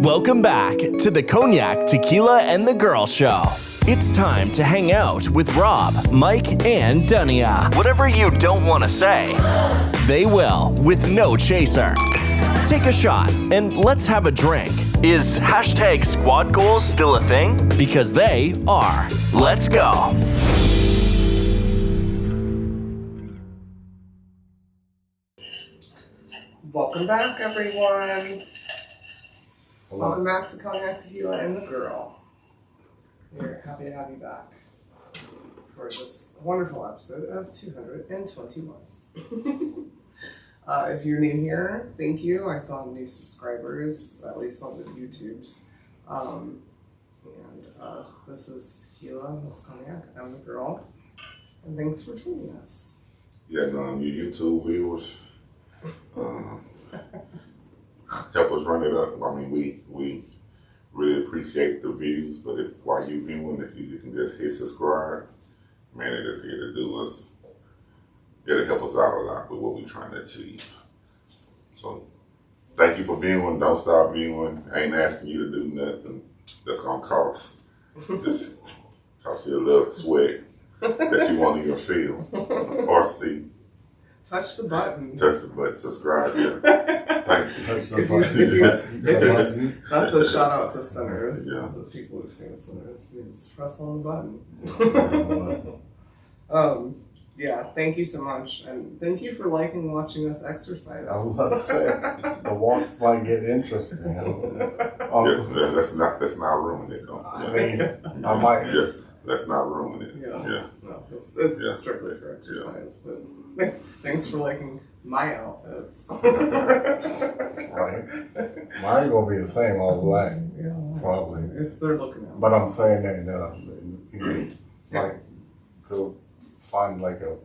Welcome back to the Cognac, Tequila, and the Girl Show. It's time to hang out with Rob, Mike, and Dunia. Whatever you don't want to say, they will with no chaser. Take a shot and let's have a drink. Is hashtag squad goals still a thing? Because they are. Let's go. Welcome back, everyone. Hello. Welcome back to Cognac, Tequila, and the Girl. We're happy to have you back for this wonderful episode of 221. If you're new here, thank you. I saw new subscribers, at least on the YouTubes. This is Tequila, that's Cognac, I'm the Girl. And thanks for joining us. Yeah, your YouTube viewers help us run it up. I mean, we really appreciate the views, but while you viewing, if you can just hit subscribe, man, it'll help us out a lot with what we're trying to achieve. So, thank you for viewing. Don't stop viewing. I ain't asking you to do nothing that's gonna cost. Just cost you a little sweat that you won't even feel or see. Touch the button. Touch the button. Subscribe. Yeah. Thank you. That's a shout out to Sinners. Yeah. The people who've seen Sinners. You just press on the button. Yeah, thank you so much. And thank you for liking and watching us exercise. I was about to say, the walks might get interesting. Let's not ruin it though. I mean, I might. Yeah, let's not ruin it. Yeah. No, it's strictly for exercise. But thanks for liking my outfits. Right. Mine gonna be the same all the way. Yeah. Probably. They're looking at. But I'm saying that, like, go find like a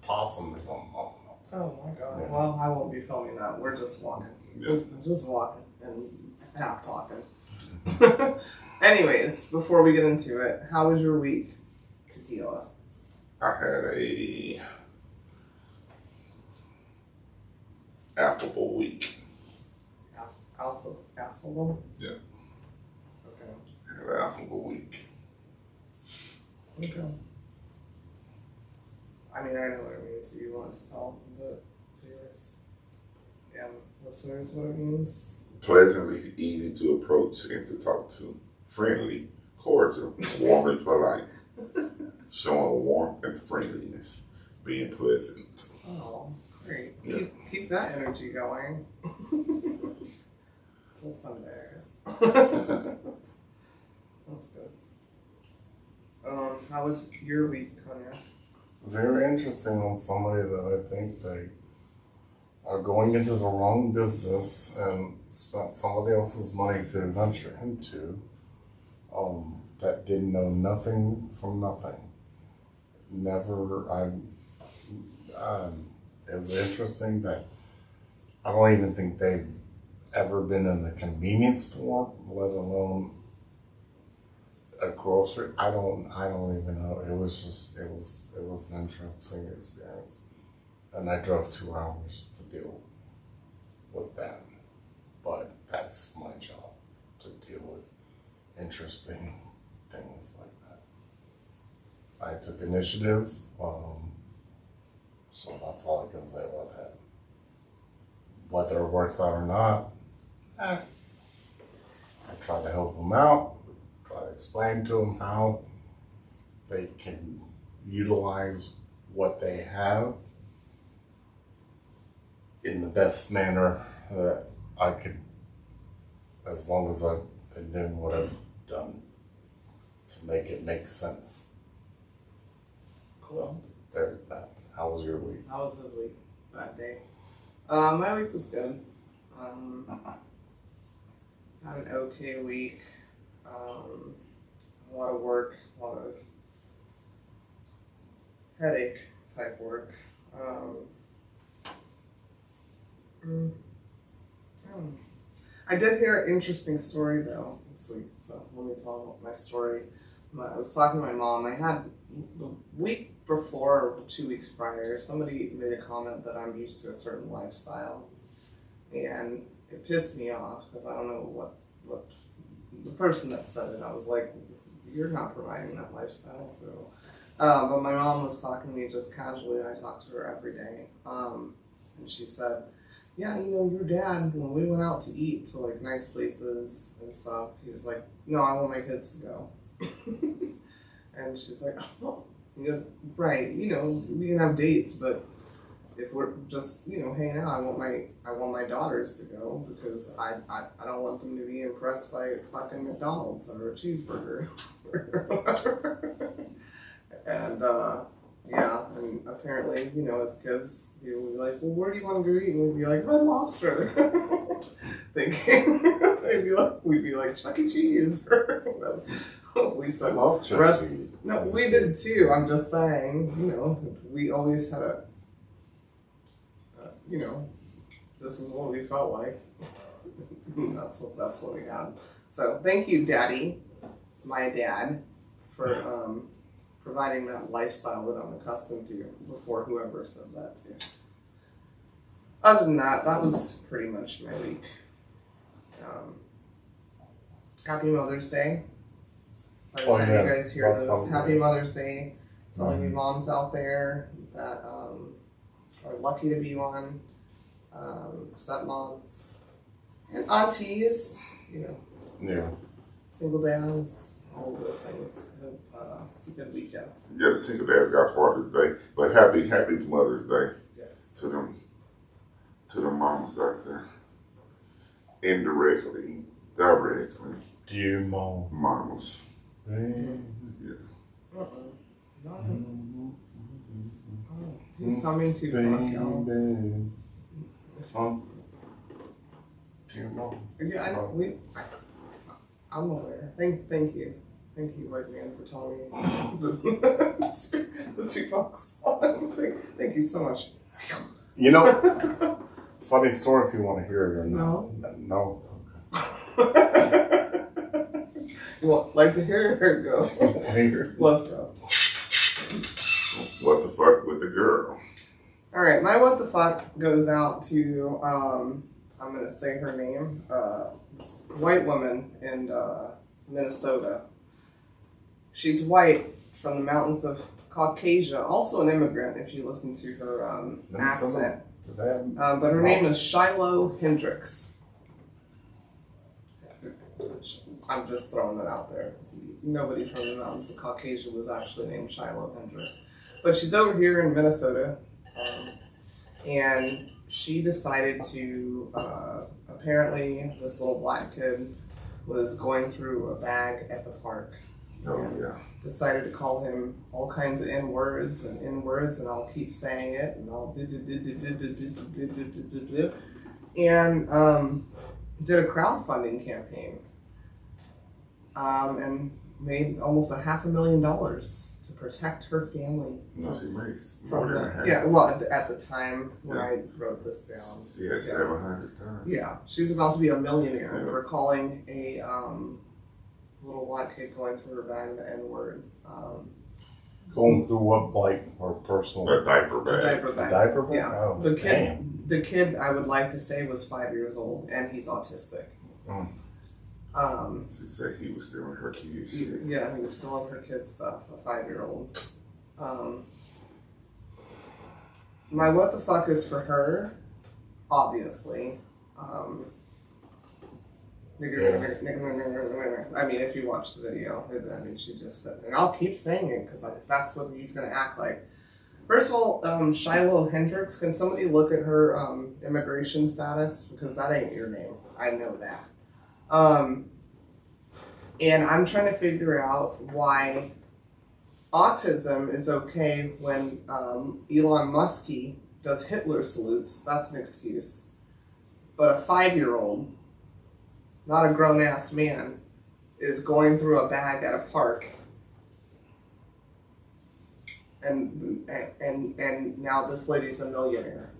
possum or something. I don't know. Oh my god. Yeah. Well, I won't be filming that. We're just walking. Yeah. We're just walking and half talking. Anyways, before we get into it, how was your week, Tequila? I had a affable week. Affable? Yeah. Okay. I had an affable week. Okay. I mean, I know what it means. So you want to tell the viewers and listeners what it means? Pleasantly easy to approach and to talk to. Friendly, cordial, warmly polite. Showing warmth and friendliness. Being pleasant. Oh, great. Yeah. Keep that energy going. Till Sunday, I guess. That's good. How was your week, Cognac? Very interesting on somebody that I think they are going into the wrong business and spent somebody else's money to venture into, that didn't know nothing from nothing. It was interesting that I don't even think they've ever been in a convenience store, let alone a grocery. I don't even know. It was an interesting experience. And I drove 2 hours to deal with that. But that's my job, to deal with interesting things like that. I took initiative, so that's all I can say about that. Whether it works out or not, I try to help them out, try to explain to them how they can utilize what they have in the best manner that I could, as long as I've been doing what I've done to make it make sense. Cool. There's that. How was your week? How was this week? That day? My week was good. Had an okay week. A lot of work, a lot of headache type work. I did hear an interesting story though this week, so let me tell my story. I was talking to my mom. I had the week before, 2 weeks prior, somebody made a comment that I'm used to a certain lifestyle, and it pissed me off because I don't know what what the person that said it. I was like, you're not providing that lifestyle. So, but my mom was talking to me just casually, and I talk to her every day. And she said, yeah, you know, your dad, when we went out to eat to like nice places and stuff, he was like, no, I want my kids to go. And she's like, oh. He goes, right, you know, we can have dates, but if we're just, you know, hanging out, I want my daughters to go because I don't want them to be impressed by fucking McDonald's or a cheeseburger or whatever. And yeah, and apparently, you know, as kids, you would be like, well, where do you want to go eat? And we'd be like, Red Lobster. We'd be like Chuck E. Cheese or whatever. We said, I love Chuck E. Cheese. No, we did too. I'm just saying, you know, we always had a, you know, this is what we felt like. That's what we had. So thank you, Daddy, my dad, for providing that lifestyle that I'm accustomed to before whoever said that too. Other than that, that was pretty much my week. Happy Mother's Day. By the time you guys hear this, Happy Mother's Day to all you moms out there that are lucky to be one, stepmoms, and aunties, you know, Yeah. single dads, all of those things. It's a good weekend. Yeah, the single dads got Father's Day, but happy Mother's Day Yes. to them mamas out there. Indirectly, directly, Do you mom? mamas. Yeah. No. Oh, he's coming to Cognac. Do you mom? Yeah, I'm aware. Thank you. Thank you, white man, for telling me the Tupac song. Thank you so much. You know, funny story if you want to hear it or not. No. You want like to hear it? Go. Let's go. What the fuck with the girl? All right, my what the fuck goes out to I'm gonna say her name. This white woman in Minnesota. She's white from the mountains of Caucasia, also an immigrant if you listen to her accent. But her name is Shiloh Hendricks. I'm just throwing that out there. Nobody from the mountains of Caucasia was actually named Shiloh Hendricks. But she's over here in Minnesota, and she decided to, apparently this little black kid was going through a bag at the park. Oh, yeah. Decided to call him all kinds of N-words, and I'll keep saying it, and I'll and did a crowdfunding campaign, and made almost $500,000 to protect her family. No, she makes From more than half. yeah, well, at the time when I wrote this down. She had 700 times. Yeah, she's about to be a millionaire Yeah. for calling a little black kid going through her bag the N-word. Going through what, like, her personal A diaper A bag. diaper bag. diaper bag? Yeah. Oh, damn. The kid I would like to say was 5 years old, and he's autistic. She said he was stealing her kids. Shit. Yeah, he was stealing her kid's stuff, a 5-year-old. My what the fuck is for her, obviously. I mean, if you watch the video, I mean, she just said, and I'll keep saying it because that's what he's going to act like. First of all, Shiloh Hendricks, can somebody look at her immigration status? Because that ain't your name. I know that. And I'm trying to figure out why autism is okay when Elon Musk does Hitler salutes. That's an excuse. But a 5-year-old, not a grown-ass man, is going through a bag at a park. And now this lady's a millionaire.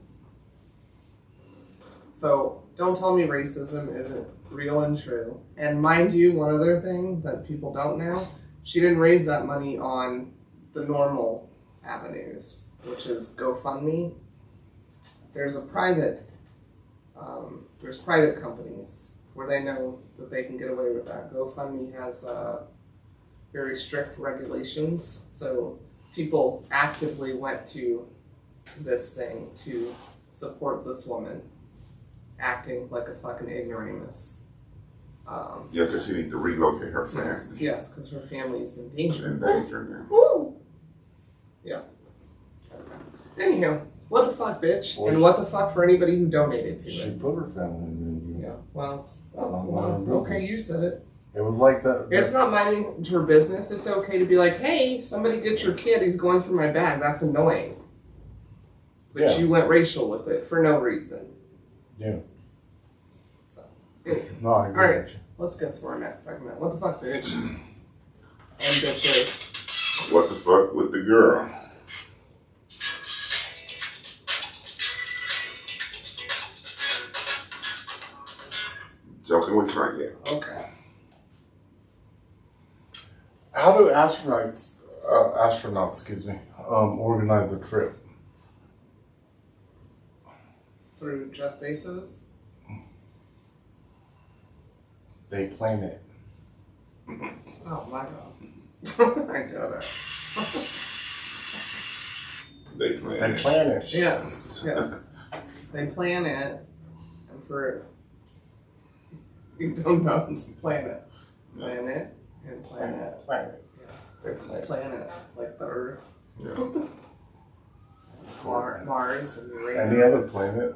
So don't tell me racism isn't real and true. And mind you, one other thing that people don't know, she didn't raise that money on the normal avenues, which is GoFundMe. There's private companies where they know that they can get away with that. GoFundMe has very strict regulations, so people actively went to this thing to support this woman acting like a fucking ignoramus. Yeah, because she needs to relocate her family. Yes, because her family is in danger. In danger now. Woo! Yeah. Okay. Anyhow, what the fuck, bitch? And what the fuck for anybody who donated to She it? put her family in Yeah, well, well, okay, you said it. It was like that. It's not minding her business. It's okay to be like, hey, somebody get your kid. He's going through my bag. That's annoying. But Yeah. you went racial with it for no reason. Yeah. So, anyway. No, I agree. All right. with you. Let's get to our next segment. What the fuck, bitch? And bitches. What the fuck with the girl? Joking with Frank, yeah. Okay. How do astronauts, organize a trip? Through Jeff Bezos. They plan it. Oh my god. I got it. They plan They it. plan it. Yes, yes. They plan it, and for you don't know, it's plan it. Plan it and plan it. Plan it. Yeah. They plan it. Planet, like the Earth, Yeah. Mars, and Uranus. Any other planet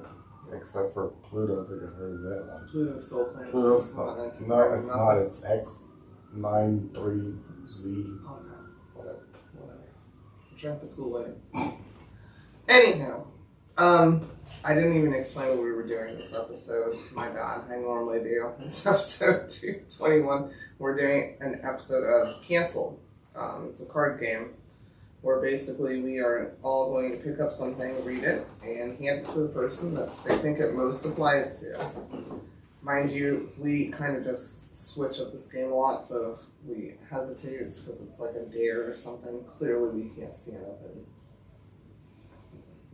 except for Pluto? I think I heard of that one. Pluto's still a planet. Pluto's It's not. not- No, it's not. this- It's X93Z. Okay, Whatever. whatever. Drink the Kool-Aid. Anyhow, I didn't even explain what we were doing this episode. My bad. I normally do. It's episode 221. We're doing an episode of Canceled. It's a card game where basically we are all going to pick up something, read it, and hand it to the person that they think it most applies to. Mind you, we kind of just switch up this game a lot, so if we hesitate, it's because it's like a dare or something. Clearly, we can't stand up and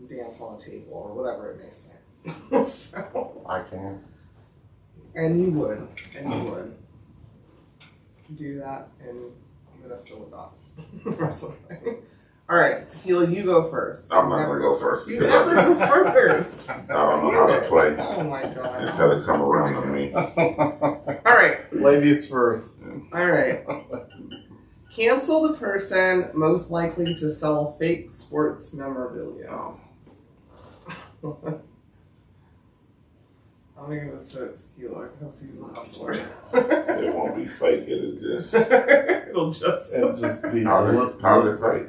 dance on a table or whatever it may say. So, I can. and you would do that, and I'm gonna still adopt or something. All right, Tequila, you go first. I'm not gonna go first. You never go first. I don't know how to play Oh my god. until it come around to me. All right. Ladies first. All right. Cancel the person most likely to sell fake sports memorabilia. Oh, I'm gonna give it to Tequila because he's a hustler. it won't be fake. It'll just. It'll just. It'll just be. How's it fake?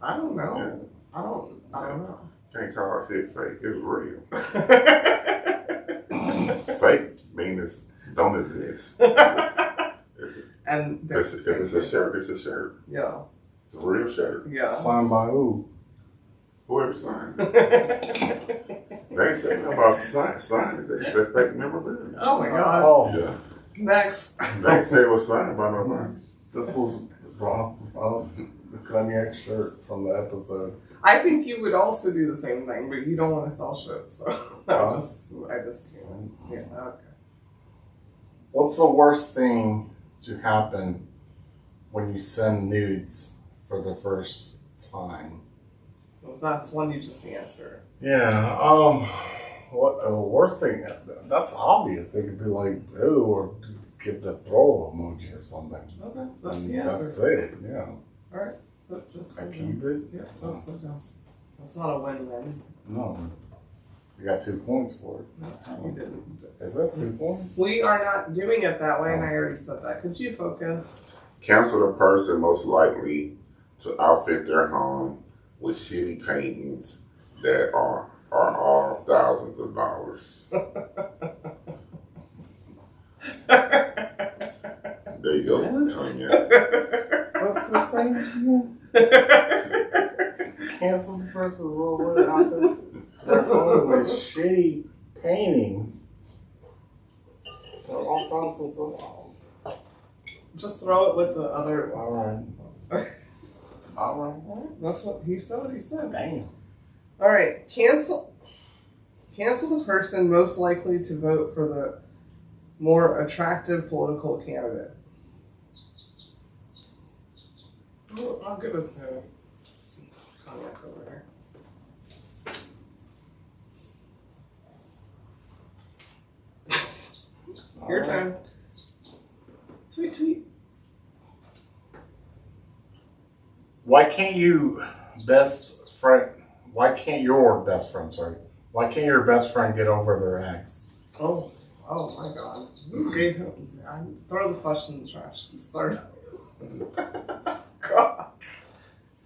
I don't know. Yeah. I don't know. Can't call shit fake. It's real. Fake means it don't exist. And If it's a shirt, it's a shirt. yeah, It's a real shirt. yeah. Signed by who? Whoever signed it. They ain't saying nothing about sign. They said fake memorabilia. Oh my god. Oh, Yeah. Next. They ain't say it was signed by nobody. this was brought up the Cognac shirt from the episode. I think you would also do the same thing, but you don't want to sell shit, so I just can't. Yeah, okay. What's the worst thing to happen when you send nudes for the first time? Well, that's one you just answered. Yeah, what the worst thing? That's obvious. They could be like, "Ooh," or give the throw emoji or something. Okay, that's And the answer. that's it. Yeah, All right, but just I put it keep down. it. Yeah, let's put it down. That's not a win-win. No, you got 2 points for it. No, we didn't. Is that 2 points? We are not doing it that way, and I already said that. Could you focus? Cancel the person most likely to outfit their home with shitty paintings that are all thousands of dollars. There you go, Cognac. What's the same? Cancel the person who will outfit their home with shitty paintings. They're all thousands of dollars. Just throw it with the other. All right. All right. That's what he said. What he said. Damn. All right, cancel the person most likely to vote for the more attractive political candidate? I'll give it to Cognac over here. Your turn. Tweet, tweet. Why can't your best friend get over their ex? Oh my God. Gave him. Throw the question in the trash and start. God.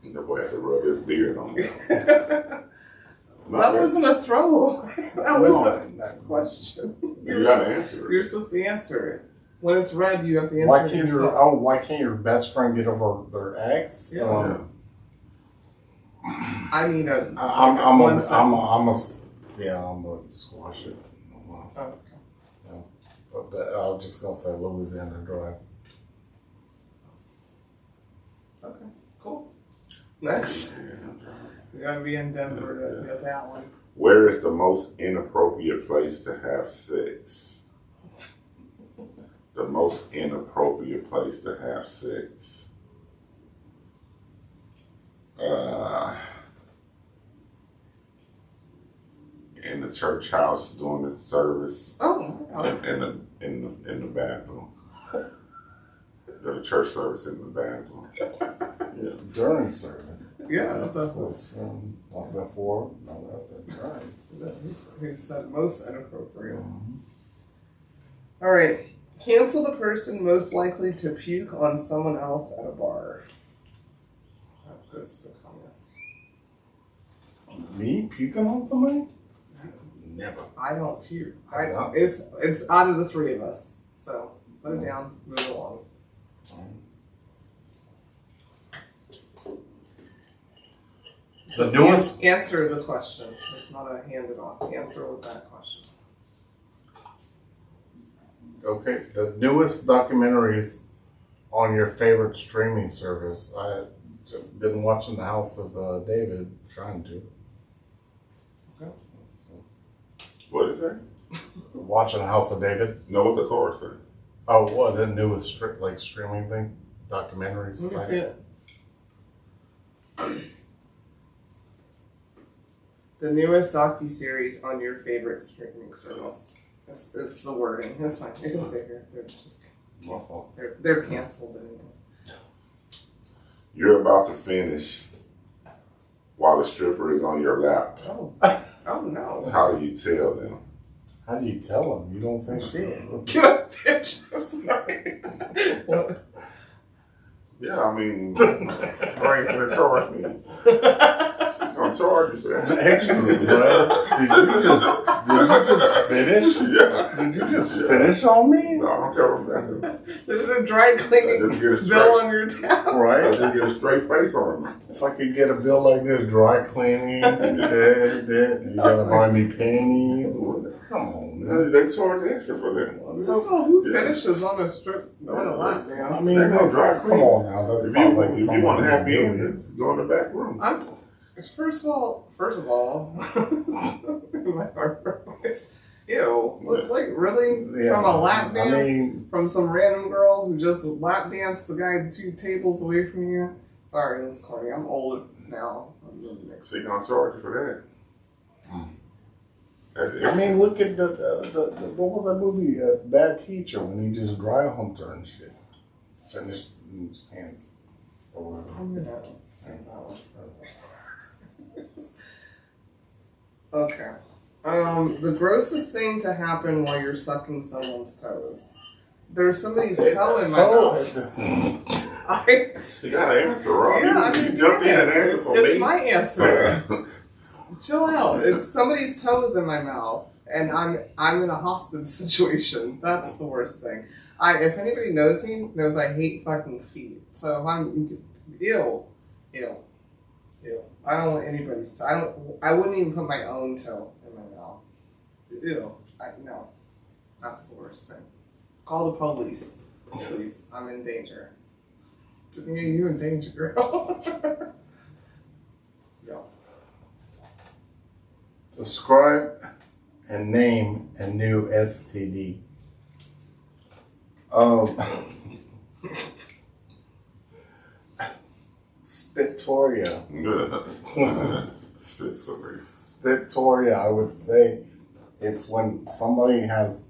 The boy had to rub his beard on me. That wasn't a throw. That was a question. You gotta answer it. You're supposed to answer it. When it's red, you have to answer it yourself. Why can't your best friend get over their ex? Yeah. I need a. I'm gonna squash it. Oh, okay. Yeah. But I'm just gonna say Louisiana Drive. Okay, cool. Next. You gotta be in Denver to get that one. Where is the most inappropriate place to have sex? The most inappropriate place to have sex. In the church house during the service. Oh. In the bathroom. The church service in the bathroom. Yeah, during service. Yeah. Off before. No, that's right. Who said most inappropriate? All right. Cancel the person most likely to puke on someone else at a bar. That goes to Cognac. Me puking on somebody? Never. I don't puke. No. It's out of the three of us. So put it down, move along. The newest. Answer the question. It's not a handed off. Answer with that question. Okay, the newest documentaries on your favorite streaming service. I've been watching The House of David, trying to. Okay. What is that? Watching The House of David. Know what the chorus is? Oh, what, the newest streaming thing? Documentaries? Let me see it. The newest docuseries on your favorite streaming service. It's the wording. That's fine. You can say here. They're canceled anyways. You're about to finish while the stripper is on your lap. Oh no. How do you tell them? How do you tell them? You don't say shit. Get up, bitch. Sorry. Yeah, I mean, I ain't gonna charge me. She's gonna charge you for that. Excellent, right? Did you just finish? Yeah. Did you just finish on me? No, I don't tell them that. There's a dry cleaning bill on your tab. I Right? just get a straight face on them. If I could get a bill like this, dry cleaning, you gotta buy me panties. Come on, man. They charge extra for that. Who finishes on a strip on a lap dance? I mean, They're gonna dry come on now. That's not like If you want a happy ending, go in the back room. First of all, my partner voice. Ew. Like, really? Yeah. From a lap dance? I mean, from some random girl who just lap danced the guy 2 tables away from you? Sorry, that's corny. I'm old now. So you're gonna charge you for that? I mean, look at the what was that movie? Bad Teacher, when he just dry humped her and shit. Finished in his pants. Or whatever. I'm gonna say that one. Okay. The grossest thing to happen while you're sucking someone's toes. There's somebody's toe in my mouth. You gotta answer, Rob. Yeah, you jumped in and answered for me. It's my answer. Chill out. It's somebody's toes in my mouth, and I'm in a hostage situation. That's the worst thing. If anybody knows me, knows I hate fucking feet. So if I'm ew. I don't want anybody's toe. I wouldn't even put my own toe in my mouth. Ew. No. That's the worst thing. Call the police. Please. I'm in danger. Yeah, you're in danger, girl. Yeah. Describe and name a new STD. Spittoria. Spittoria. Spittoria, I would say it's when somebody has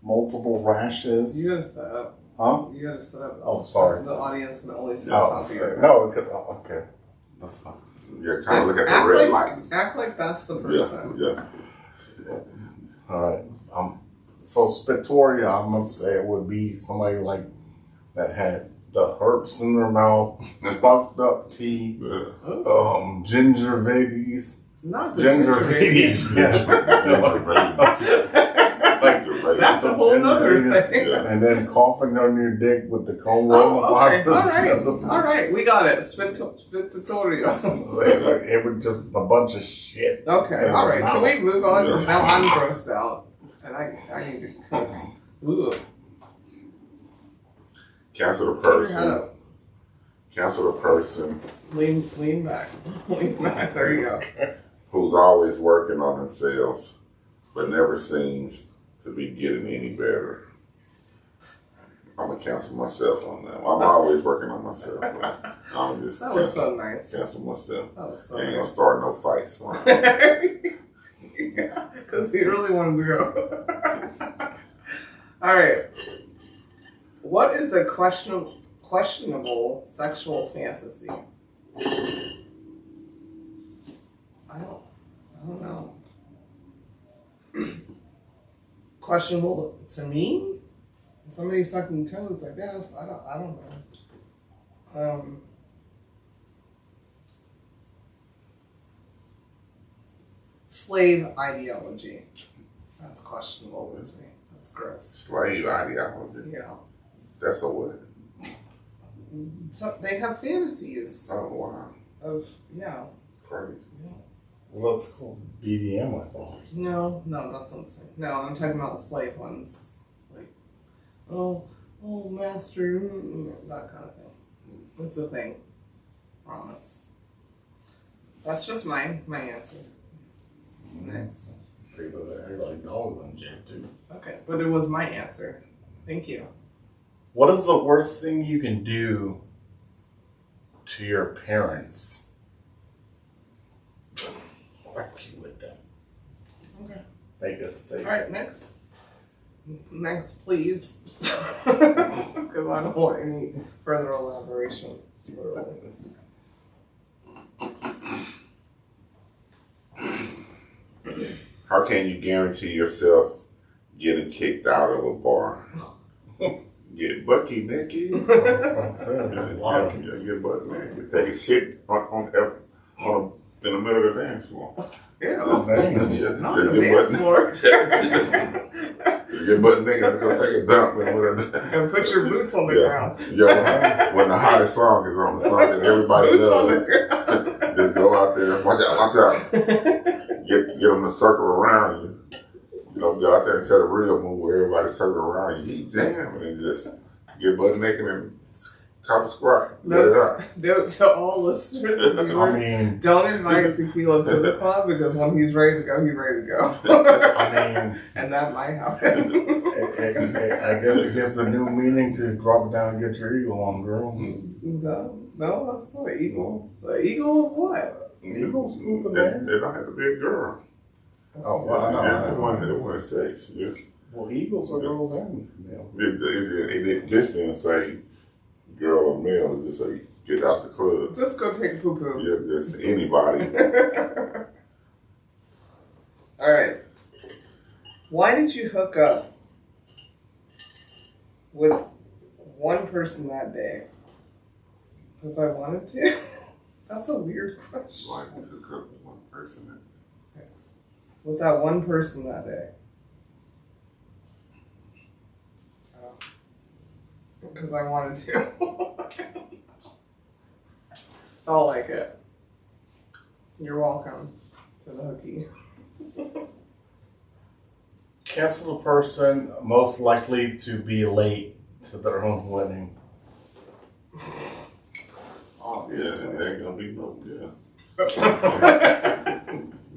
multiple rashes. You gotta set up. Huh? You gotta set up. Oh, sorry. The audience can only see the top of your head. No, okay. That's fine. Yeah, kind of look at the red light. Act like that's the person. Yeah. All right. So Spittoria, I'm gonna say it would be somebody like that had the herpes in their mouth, fucked up teeth, gingivitis. Not the Gingivitis. Yes. That's a whole nother thing. Yeah. And then coughing on your dick with the cone roll. Okay. All right. We got it. Spittoria. It was just a bunch of shit. Okay. All right. Can we move on? Because now I'm grossed out. And I need to cook. Ooh. Cancel the person. Lean back. Lean back. There you go. Who's always working on themselves, but never seems to be getting any better. I'm gonna cancel myself on that. I'm always working on myself. I'm just That was so nice. cancel myself. That was so I ain't nice. gonna start no fights. Yeah, because he really wanted to go. All right. What is a questionable sexual fantasy? I don't know. Questionable to me? Somebody sucking toads, I guess. I don't know. Slave ideology. That's questionable with me. That's gross. Slave ideology. Yeah. That's a what? So they have fantasies Oh wow. of, yeah. Crazy. Well, that's called BDM, I thought. No, that's not the same. No, I'm talking about slave ones. Like, oh, master, that kind of thing. It's a thing. Promise. That's just my answer. Next. People that are like dogs on gym too. Okay, but it was my answer. Thank you. What is the worst thing you can do to your parents? Argue with them. Okay. Make a statement. All right, next. Next, please. Because I don't want any further elaboration. Literally. How can you guarantee yourself getting kicked out of a bar? Get bucky naked. That's what I said. There's a lot of Get butt naked. Take a shit in the middle of the dance floor. Ew. Not the dance floor. Get butt naked. Go take a dump And put your boots on the ground. Yeah, when the hottest song is on, the song that everybody Boots on the loves, ground. just go out there. Watch out. Get them to circle around you. You know, go out there and cut a real move where everybody circle around you. You jam and just get butt naked and top a squat. Let it out. Note to all listeners and viewers, don't invite Tequila to the club because when he's ready to go, he's ready to go. And that might happen. I guess it gives a new meaning to drop down and get your eagle on, girl. No, that's not an eagle. The eagle of what? Eagles pooping It there? don't have to be a girl. Oh, wow. It wasn't sex. Yes. Well, eagles are girls and males. It just didn't say girl or male. It just say get out the club. Just go take a poo-poo. Yeah, just anybody. All right. Why did you hook up with one person that day? Because I wanted to. That's a weird question. Why did you hook up with one person? With that one person that day. Because I wanted to. I'll like it. You're welcome to the hooky. Cancel the person most likely to be late to their own wedding. Obviously. Yeah, they're gonna be no. Yeah.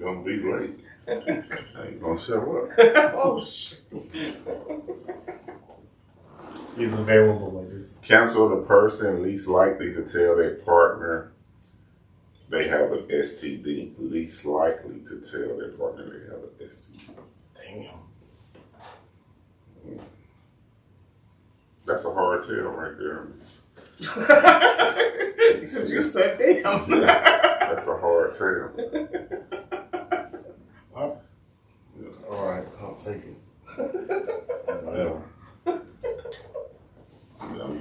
Gonna be late. Ain't gonna show up. Oh shit. He's available, ladies. Cancel the person least likely to tell their partner they have an STD. Least likely to tell their partner they have an STD. Damn. That's a hard tell right there. Because you said damn. That's a hard tell. All right, I'll take it. Whatever.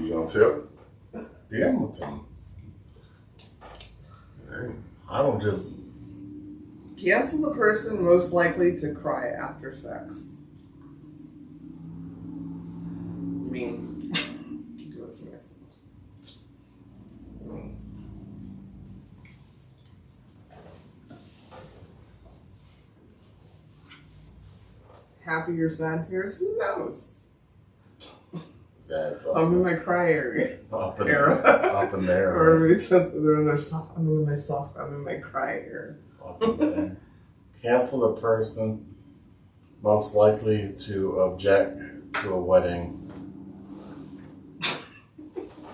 You gonna tell? Yeah, I'm gonna tell him. Hey. I don't just. Cancel the person most likely to cry after sex. Me. Do it to myself. Me. Happy or sad tears? Who knows? That's I'm in my cry area. up in Era. up in there. Or everybody says they're in their soft. I'm in my cry area. Up in there. Cancel the person most likely to object to a wedding.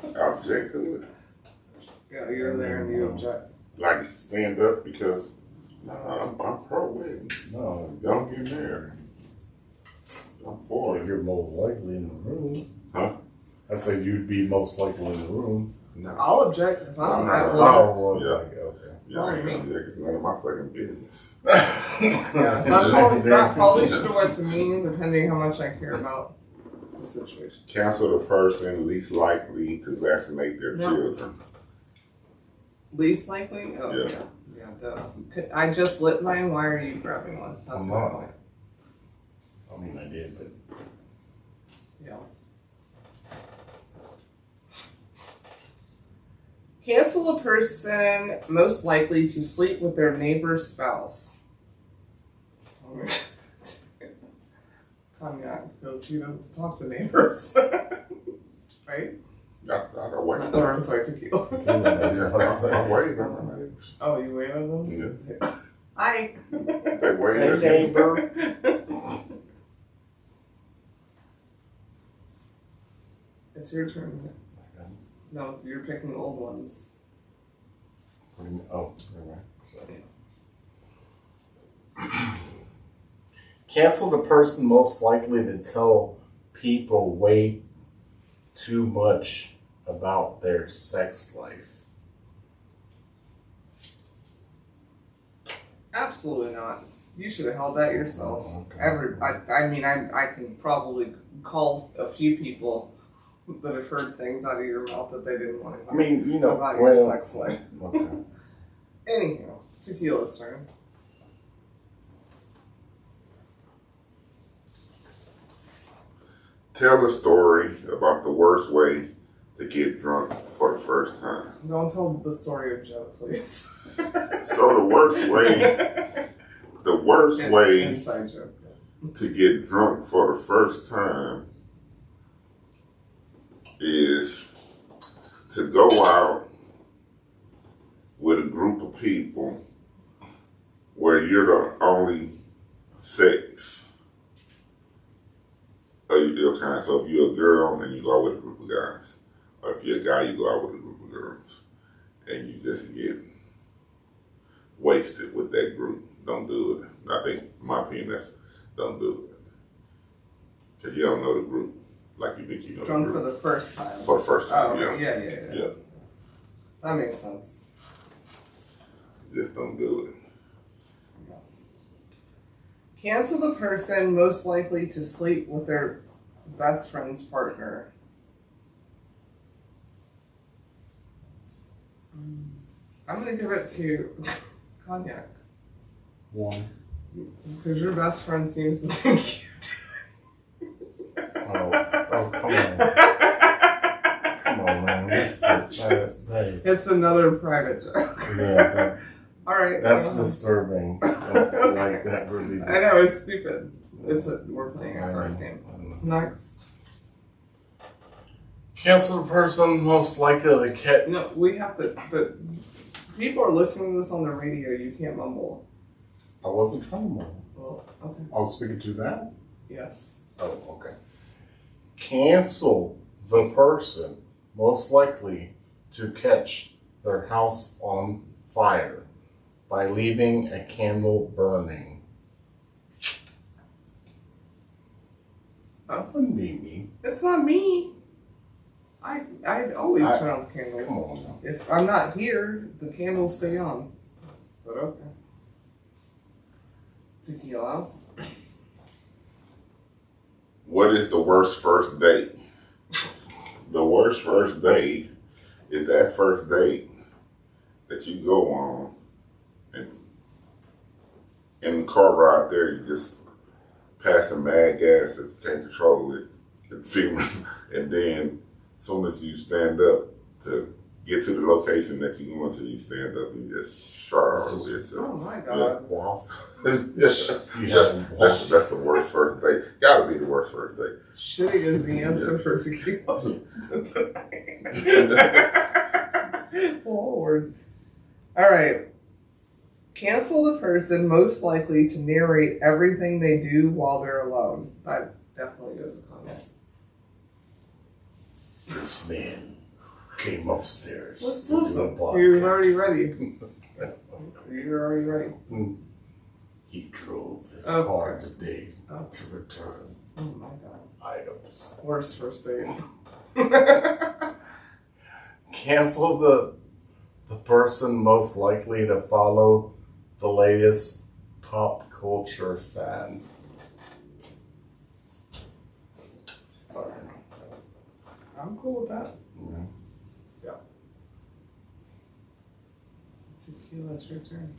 Object to it. Yeah, you're there and you object. Like stand up because I'm pro wedding. No, Don't get married. I'm for well, it. you're most likely in the room. Huh? I said you'd be most likely in the room. No. I'll object if I'm I'm at not- work. Oh, well, Yeah. okay. Yeah, I ain't gonna do that 'cause none of my fucking business. Yeah, that probably should have went to me, depending how much I care about the situation. Cancel the person least likely to vaccinate their No. children. Least likely? Oh, Yeah. yeah. Duh. I just lit mine. Why are you grabbing one? That's I'm my not. point. I mean, I did, but Yeah. Cancel a person most likely to sleep with their neighbor's spouse. Cognac, because you don't talk to neighbors. Right? I don't wait. Or I'm sorry, tequila. Yeah, I wait on my neighbors. Oh, you wave at them? Yeah. Hi. They wait hey at me. neighbor. It's your turn. No, you're picking old ones. Oh, never mind. Cancel the person most likely to tell people way too much about their sex life. Absolutely not. You should have held that yourself. Okay. I mean, I can probably call a few people that have heard things out of your mouth that they didn't want to I hear mean, you know, about your well, sex life. okay. Anyhow, tequila's turn. Tell a story about the worst way to get drunk for the first time. Don't tell the story of Joe, please. So the worst way Inside joke. to get drunk for the first time is to go out with a group of people where you're the only sex. So if you're a girl, then you go out with a group of guys. Or if you're a guy, you go out with a group of girls. And you just get wasted with that group. Don't do it. I think, in my opinion, don't do it. Because you don't know the group like you think you know Drunk the for group. the first time. For the first Oh, time, okay. Yeah. Yeah. That makes sense. Just don't do it. Cancel the person most likely to sleep with their best friend's partner. I'm going to give it to Cognac. One. Because your best friend seems to think you do. Oh, come on. Come on, man. That is, It's another private joke. yeah, All right. that's disturbing. Like, that really I know, it's stupid. We're playing a card game. Next. Cancel the person most likely to catch. No, we have to. But people are listening to this on the radio. You can't mumble. I wasn't trying to move. Well, okay. I was speaking too fast. Yes. Oh, okay. Cancel the person most likely to catch their house on fire by leaving a candle burning? That wouldn't be me. It's not me. I always turn on the Come candles. on now. If I'm not here, the candles stay on. But okay. Tequila. What is the worst first date? The worst first date is that first date that you go on, and in the car ride there, you just passing mad gas that you can't control it, and then as soon as you stand up to get to the location that you're going to, you stand up and just shower over yourself. Oh my god. Wow. That's the worst first date. Gotta be the worst first date. Shitty is the answer for tequila. Lord. Alright. Cancel the person most likely to narrate everything they do while they're alone. That definitely goes to Cognac. This man came upstairs. Let's to do a listen. podcast. He was already ready. You were already ready. He drove his Okay. car today Oh. to return Oh my god. items. Worst first date. Cancel the person most likely to follow the latest pop culture fan. I'm cool with that. Yeah. Tequila, it's your turn.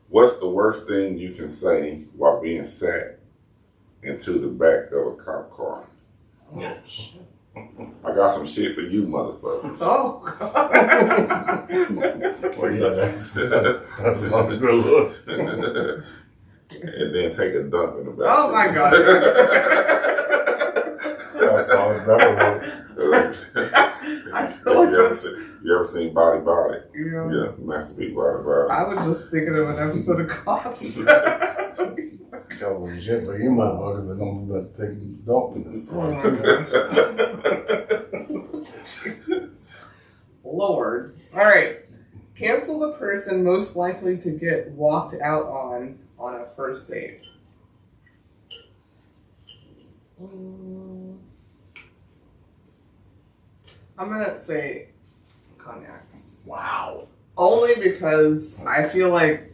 What's the worst thing you can say while being sat into the back of a cop car? Oh, shit. I got some shit for you, motherfuckers. Oh, God. Well, yeah, that's not a good look. And then take a dump in the back. Oh, my God. That's not a better I feel like You ever seen Body Body? you know, Yeah, Masterpiece Body Body. I was just thinking of an episode of Cops. Because legit, but you motherfuckers are going to be able to take a dump in this Oh, car. my God. Jesus. Lord. All right. Cancel the person most likely to get walked out on a first date. I'm going to say Cognac. Wow. Only because I feel like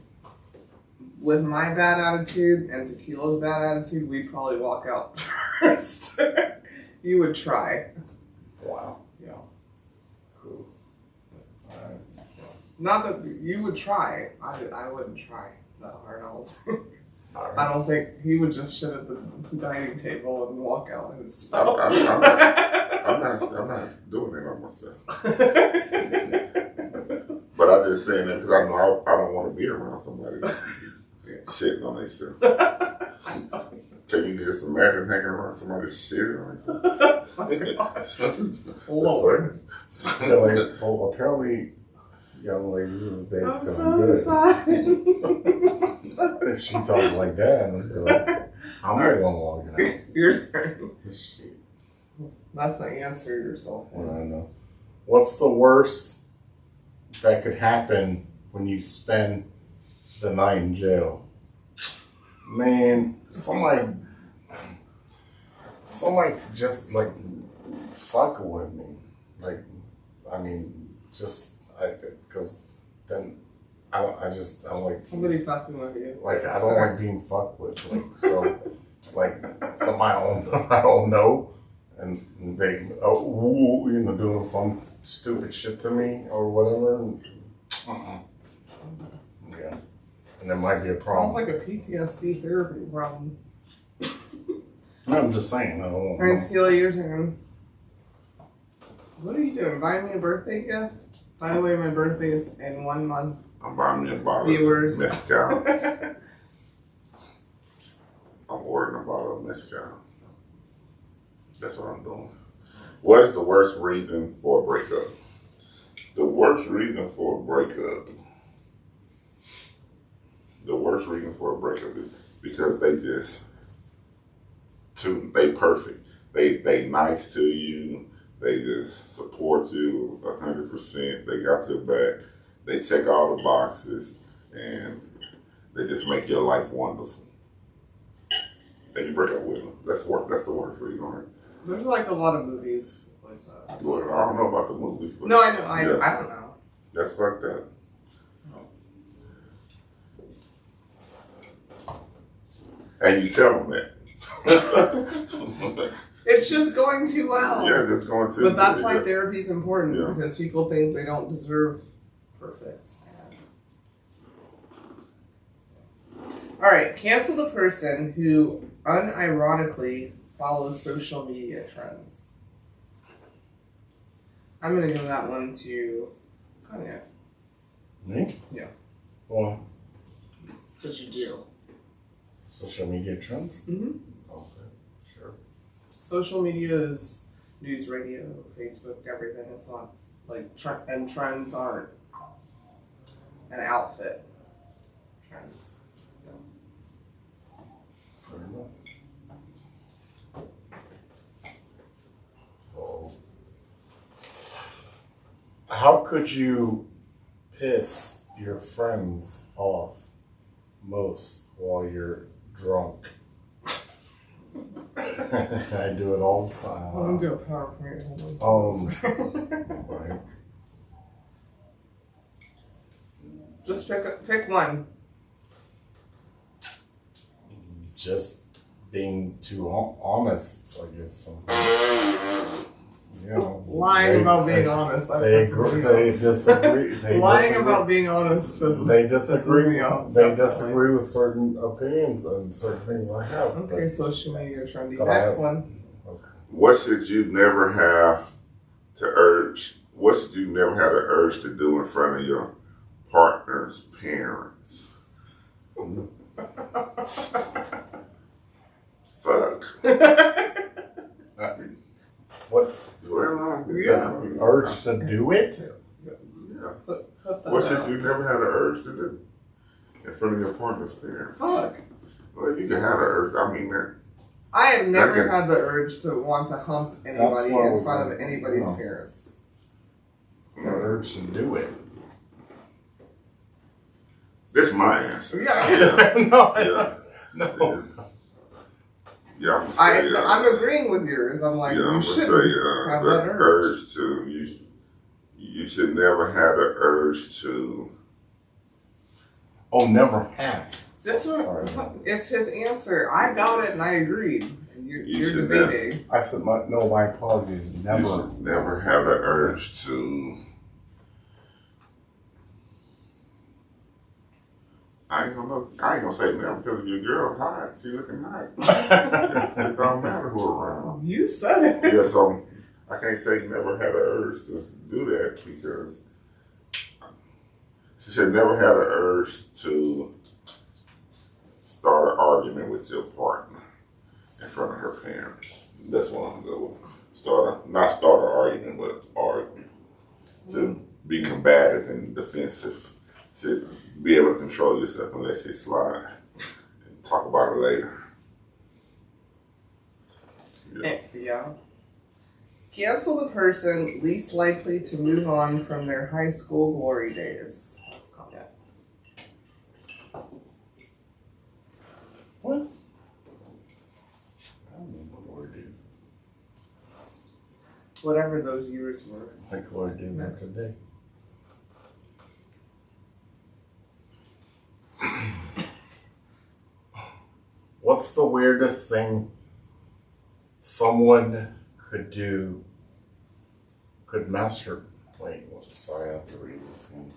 with my bad attitude and Tequila's bad attitude, we'd probably walk out first. You would try. Wow. Yeah. Cool. Alright. Not that you would try. I wouldn't try that hard. Alright. I don't think he would just sit at the dining table and walk out himself. I'm not doing it on myself. But I'm just saying that because I know I don't want to be around somebody shitting on themselves. Can you just imagine hanging around somebody shitting on themselves? Lord. Yeah, like, well, apparently, young lady whose date's I'm going so good. excited. If she talking like that, I'm like, I'm the one walking out. Your turn. Shit. That's the answer yourself. I don't know. What's the worst that could happen when you spend the night in jail? Man, somebody just like fuck with me. Like, I mean, just because then I don't like Somebody fucking with you. like I don't like being fucked with. Like so, like somebody I don't know, and they doing some stupid shit to me or whatever. And, yeah, and there might be a Sounds problem. like a PTSD therapy problem. I'm just saying. I don't All right, know. Tequila, your turn. What are you doing? Buying me a birthday gift? By the way, my birthday is in 1 month. I'm buying me a bottle Viewers. of mezcal. I'm ordering a bottle of mezcal. That's what I'm doing. What is the worst reason for a breakup? The worst reason for a breakup. The worst reason for a breakup is because they perfect. they nice to you. They just support you 100%. They got your back. They check all the boxes, and they just make your life wonderful. And you break up with them. That's the word for you, right? There's like a lot of movies like that. Well, I don't know about the movies, but No, I know. I yeah, don't know. that's fucked up. And you tell them that. It's just going too well. Yeah, just going to. But that's why therapy is important, Yeah. because people think they don't deserve perfect. All right, cancel the person who unironically follows social media trends. I'm gonna give that one to Cognac. Me? Yeah. Well, What you do? social media trends? Mm-hmm. Okay, sure. Social media is news, radio, Facebook, everything. It's not like and trends aren't an outfit. Trends. Fair enough. Oh. How could you piss your friends off most while you're drunk? I do it all the time. I'm gonna do a PowerPoint. Hold on. Right. Just pick one. Just being too honest, I guess. You know, Lying about being honest. That They pisses me they off. disagree. Lying about being honest pisses They pisses disagree. me off. They definitely. disagree with certain opinions and certain things I have. Okay, social media trendy. But Next one. Okay. What should you never have to urge? What should you never have the urge to do in front of your partner's parents? Fuck. What? Well, Yeah. Urge to do it? Yeah. Put that What should out. you never have the urge to do in front of your partner's parents? Fuck. Well, you can have the urge. I mean, that. I have never Okay. had the urge to want to hump That's anybody what I in was front of like, anybody's no. parents. The urge to do it. This is my answer. Yeah. No. Yeah. No. Yeah, I'm gonna say, I'm agreeing with yours. I'm like, yeah, I'm you gonna shouldn't say have the that urge. urge to you should never have the urge to. Oh, never have. This Sorry. one, it's his answer. I got it and I agreed. And You you're should debating. I said, my apologies. You Never. should never have the urge to. I ain't gonna say never because if your girl hot, she looking hot. It don't matter who around. You said it. Yeah, so I can't say never had an urge to do that because she should never have an urge to start an argument with your partner in front of her parents. That's what I'm going with. Not start an argument, but argue. To be combative and defensive. Should be able to control yourself and let shit slide. And talk about it later. Yeah. Cancel the person least likely to move on from their high school glory days. Let's call that. What? I don't know what word is. Whatever those years were. Like Lord did like Next. today. What's the weirdest thing someone could do? Could master? Wait, sorry, I have to read this one.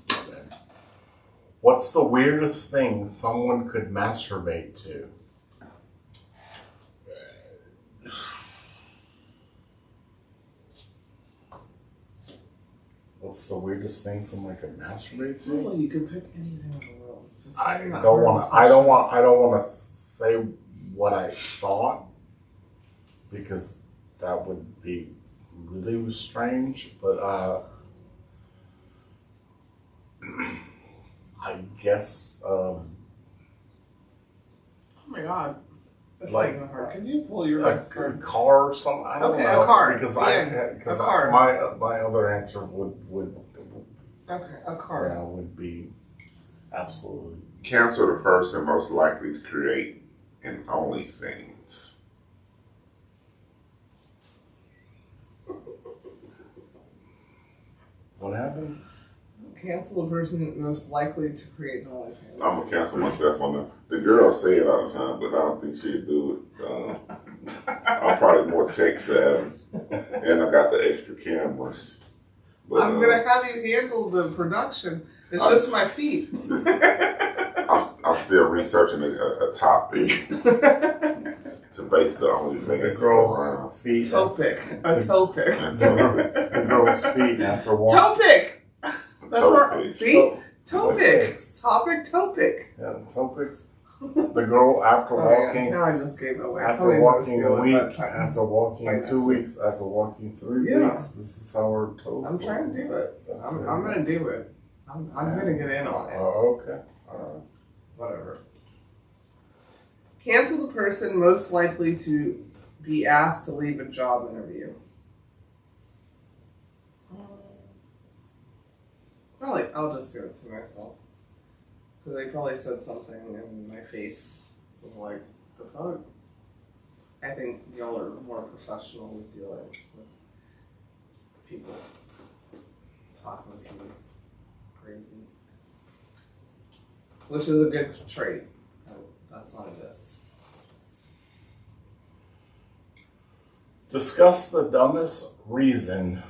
What's the weirdest thing someone could masturbate to? What's the weirdest thing someone could masturbate to? Well, you can pick anything in the world. It's I not don't hard want to. to I don't want. I don't want to say what I thought because that would be really strange. But I guess. Oh my god. It's like not even hard. Could you pull your a next card? car or something. I don't Okay, know a car. because A car. my other answer would Okay, a card. yeah, would be absolutely. Cancel the person most likely to create an OnlyFans. What happened? Cancel the person most likely to create an OnlyFans. I'm gonna cancel myself on the girl say it all the time, but I don't think she'd do it. I'm probably more tech savvy, and I got the extra cameras. But, I'm gonna have you handle the production. It's just my feet. I'm still researching a topic to base the OnlyFans The girl's around. feet. Topic. A topic. The girl's feet after walking. Topic! That's our, Topic. see? Topic. Topics. Topic, topic. Yeah, topics. The girl after walking. Now I just gave it away. After Somebody's gonna walking steal a it. week, But after walking Like 2 I weeks, after walking 3 Yeah. weeks, this is how her toes. I'm trying to do it. I'm gonna do it. I'm gonna get in on it. Oh, okay. All right. Whatever. Cancel the person most likely to be asked to leave a job interview. Probably, I'll just give it to myself. Because they probably said something in my face. I'm like, the fuck? I think y'all are more professional with dealing with people talking to me crazy. Which is a good trait. That's not a diss. Discuss the dumbest reason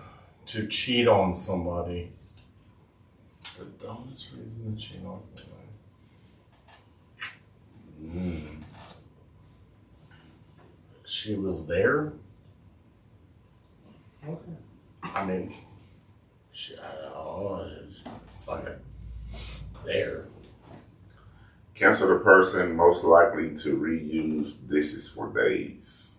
to cheat on somebody. The dumbest reason to cheat on somebody. She was there. Okay. I mean, it's like there. Cancel the person most likely to reuse dishes for days.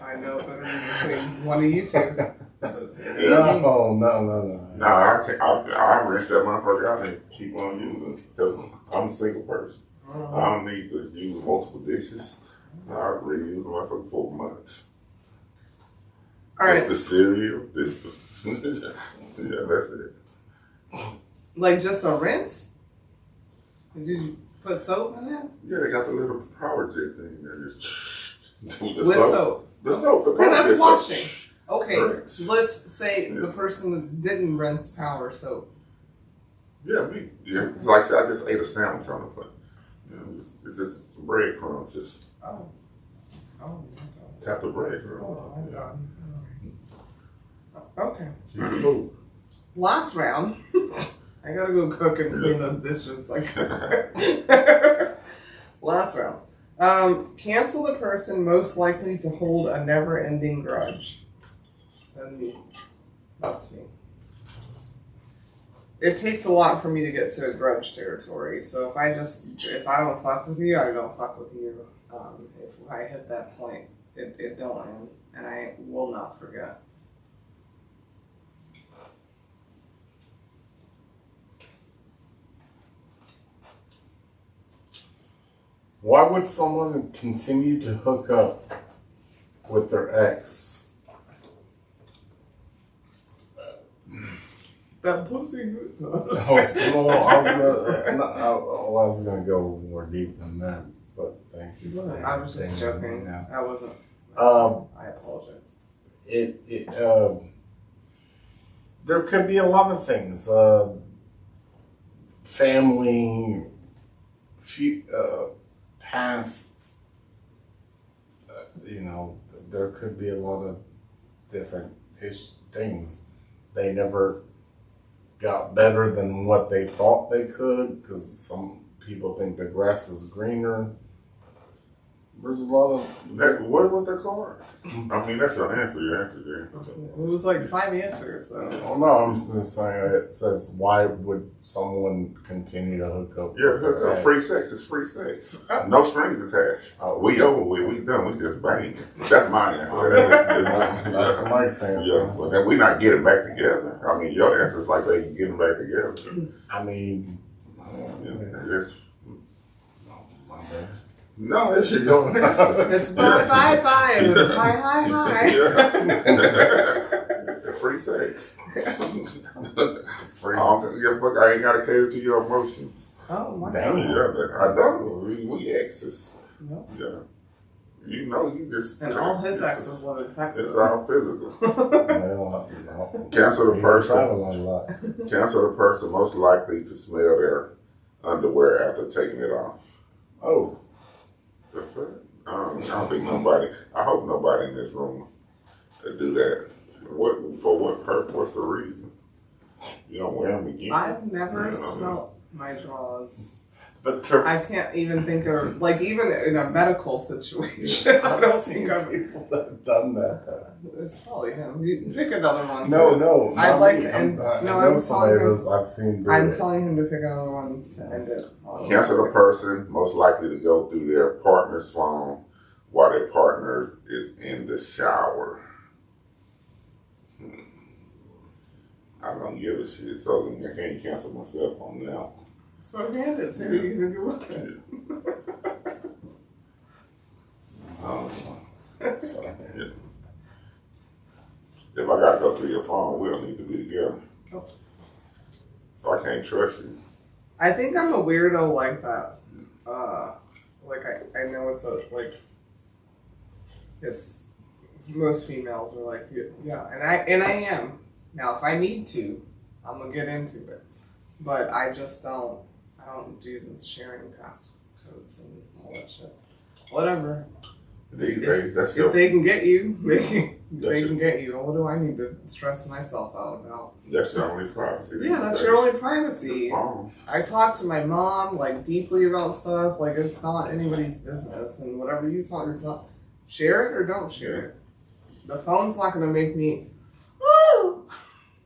I know better between one of you two. No. No, I rinse that motherfucker out and keep on using it because I'm a single person. I don't need to use multiple dishes. I reuse them motherfucker for months. All right. This the cereal. This the yeah, that's it. Like just a rinse? Did you put soap in it? Yeah, they got the little power jet thing there. Just the With soap. The soap. The And power that's jet washing. soap. Okay, Rinse. let's say the person that didn't rinse power soap. Yeah, me. Yeah, it's like I said, I just ate a sandwich on the plate. You know, it's just some breadcrumbs. Just Oh. Oh my god. tap the breadcrumbs. Oh my Yeah. god. Okay. Keep it moving. Last round. I gotta go cook and clean those dishes. Like last round. Cancel the person most likely to hold a never-ending grudge. And that's me. It takes a lot for me to get to a grudge territory. So if I don't fuck with you, I don't fuck with you. If I hit that point, it don't end, and I will not forget. Why would someone continue to hook up with their ex? That pussy good. I was gonna go more deep than that, but thank you. For I was just saying joking. that. I wasn't. I apologize. There could be a lot of things. Family, past. There could be a lot of different things. They never got better than what they thought they could, because some people think the grass is greener. There's a lot of... What was that card? I mean, that's your answer. You answered your answer. It was like 5 answers. So. Oh no, I'm just saying, it says, why would someone continue to hook up? Yeah, with their because ex? free sex is free sex. No strings attached. We over with. We done. We just bang. That's my answer. That's what Mike's saying. Yeah, but then we not getting back together. I mean, your answer is like they getting back together. I mean, Yeah, that's No, that shit don't answer. It's bye and hi. Yeah. Free sex. Free Yeah, fuck, I ain't gotta cater to your emotions. Oh my Damn. God. Yeah, I know. We exes. No. Yeah. You know, you just. And all his exes live in Texas. It's all physical. No. Cancel the Travel a person. lot. Cancel the person most likely to smell their underwear after taking it off. Oh. The fuck? I don't think nobody. I hope nobody in this room do that. For what purpose? What's the reason? You don't wear them again. I've never You know, smelt my drawers. But I can't even think of, like, even in a medical situation, I don't think I've people that have done that. It's probably him. You pick another one. No. I'd not like me. to end. I No, know I'm somebody telling him. that I've seen do I'm it. telling him to pick another one to end it. Cancel the person most likely to go through their partner's phone while their partner is in the shower. I don't give a shit, so I can't cancel myself on now. So hand it to you. You can do it. So, Yeah. If I gotta go through your phone, we don't need to be together. Oh. I can't trust you. I think I'm a weirdo like that. Like I know it's most females are like, yeah, and I am. Now if I need to, I'm gonna get into it. But I just don't do the sharing passcodes and all that shit. Whatever. These days, that's If they can get you, they your- can get you. What do I need to stress myself out about? that's your only privacy. these Yeah, that's days. your only The privacy. phone. I talk to my mom like deeply about stuff. Like it's not anybody's business, and whatever you talk, it's not. Share it or don't share it. The phone's not gonna make me. Woo!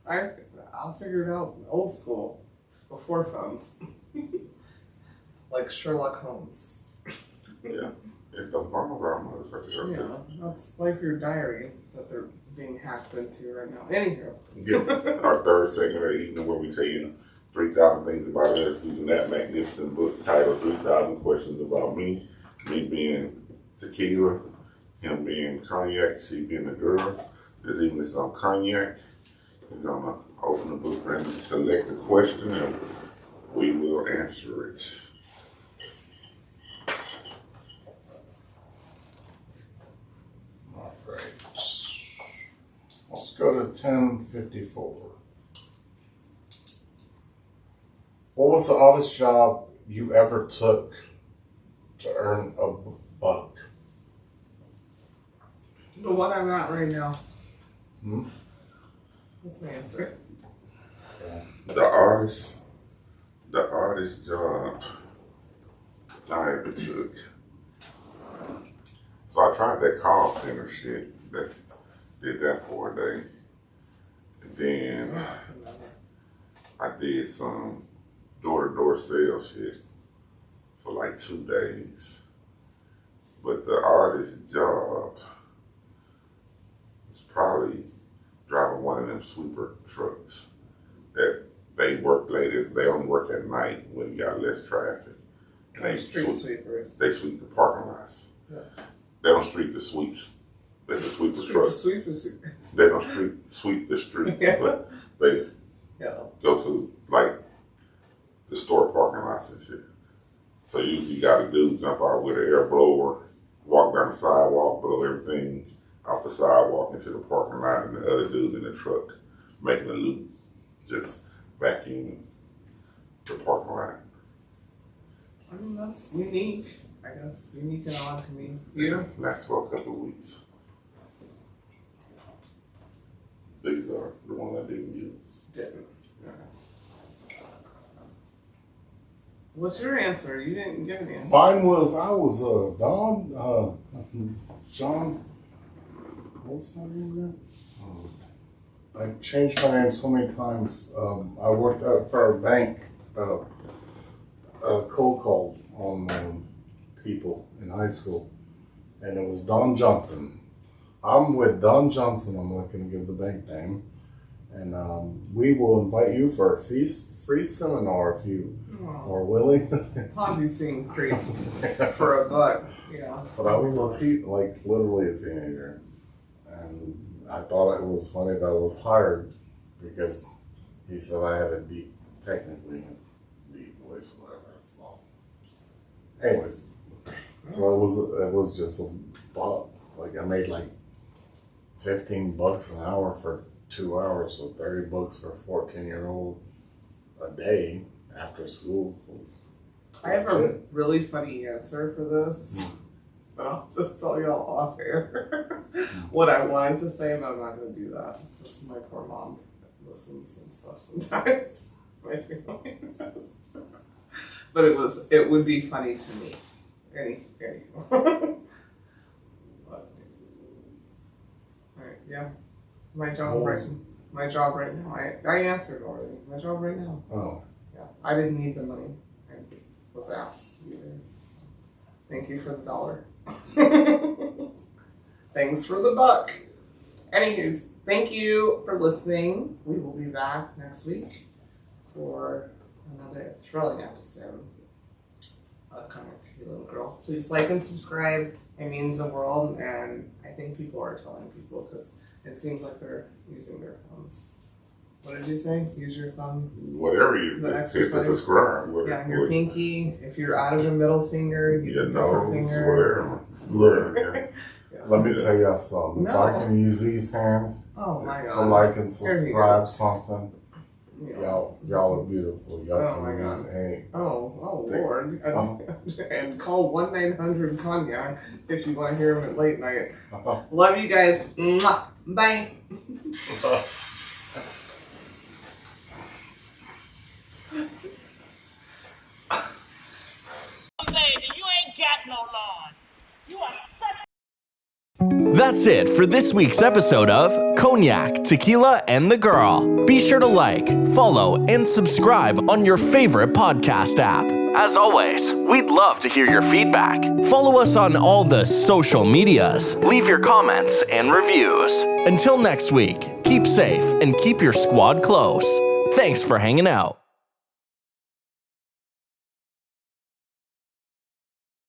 I'll figure it out old school, before phones, like Sherlock Holmes. Yeah. If the phones are motherfuckers, Yeah, that's like your diary that they're being hacked into right now. Anywho. get our third segment of the evening where we tell you 3,000 things about us using that magnificent book titled 3,000 Questions About Me. Me being Tequila, him being Cognac, she being the girl. This evening is on Cognac. We're gonna open the book and select the question and we will answer it. all right. Let's go to 1054. What was the oddest job you ever took to earn a buck? The one I'm at right now. Hmm? That's my answer. The artist job I ever took. So I tried that call center shit. Did that for a day. And then I did some door-to-door sales shit for like 2 days. But the artist job was probably driving one of them sweeper trucks that they work late. They only work at night when you got less traffic. And they Street sweepers. They sweep the parking lots. Yeah. They don't sweep the sweeps. It's a sweeper truck. Sweeps. They don't sweep the streets, Yeah. but they Yeah. go to like the store parking lots and shit. So usually you got a dude jump out with an air blower, walk down the sidewalk, blow everything off the sidewalk into the parking lot, and the other dude in the truck making a loop, just vacuuming the parking lot. I mean, that's unique, I guess. Unique and odd to me. You? Lasts for a couple of weeks. These are the ones I didn't use. Didn't. Yeah. What's your answer? You didn't give an answer. Mine was, I was Don, John, what's my name again? I changed my name so many times. I worked for a bank, cold call on people in high school, and it was Don Johnson. I'm with Don Johnson, I'm not going to give the bank name, And we will invite you for a free seminar if you are willing. Ponzi scene creep for $1. Yeah. But I was literally a teenager. And I thought it was funny that I was hired because he said I had a technically deep voice or whatever. So, anyways, so it was just a buck. Like I made like $15 an hour for 2 hours, so $30 for a 14-year-old a day after school. I have a really funny answer for this, but I'll just tell you all off air what I wanted to say, but I'm not going to do that because my poor mom listens and stuff sometimes. My family does. But it would be funny to me. Anyway. Alright, yeah. My job right now. I answered already. My job right now. Oh. Yeah. I didn't need the money. I was asked either. Thank you for the $1. Thanks for the buck. Anywho's, thank you for listening. We will be back next week for another thrilling episode of Cognac, Tequila, and the Girl. Please like and subscribe. It means the world, and I think people are telling people because it seems like they're using their thumbs. What did you say? Use your thumb? Whatever you hit the subscribe. Yeah, your pinky. If you're out of the middle finger, use a different finger. Whatever. Yeah. Let me tell y'all something. If I can use these hands Oh my God. to like and subscribe something, y'all are beautiful. Y'all Oh can my use God. any. Oh Lord. And call 1-900-Cognac if you want to hear him at late night. Love you guys. Mwah. Bye. That's it for this week's episode of Cognac, Tequila, and the Girl. Be sure to like, follow, and subscribe on your favorite podcast app. As always, we'd love to hear your feedback. Follow us on all the social medias. Leave your comments and reviews. Until next week, keep safe and keep your squad close. Thanks for hanging out.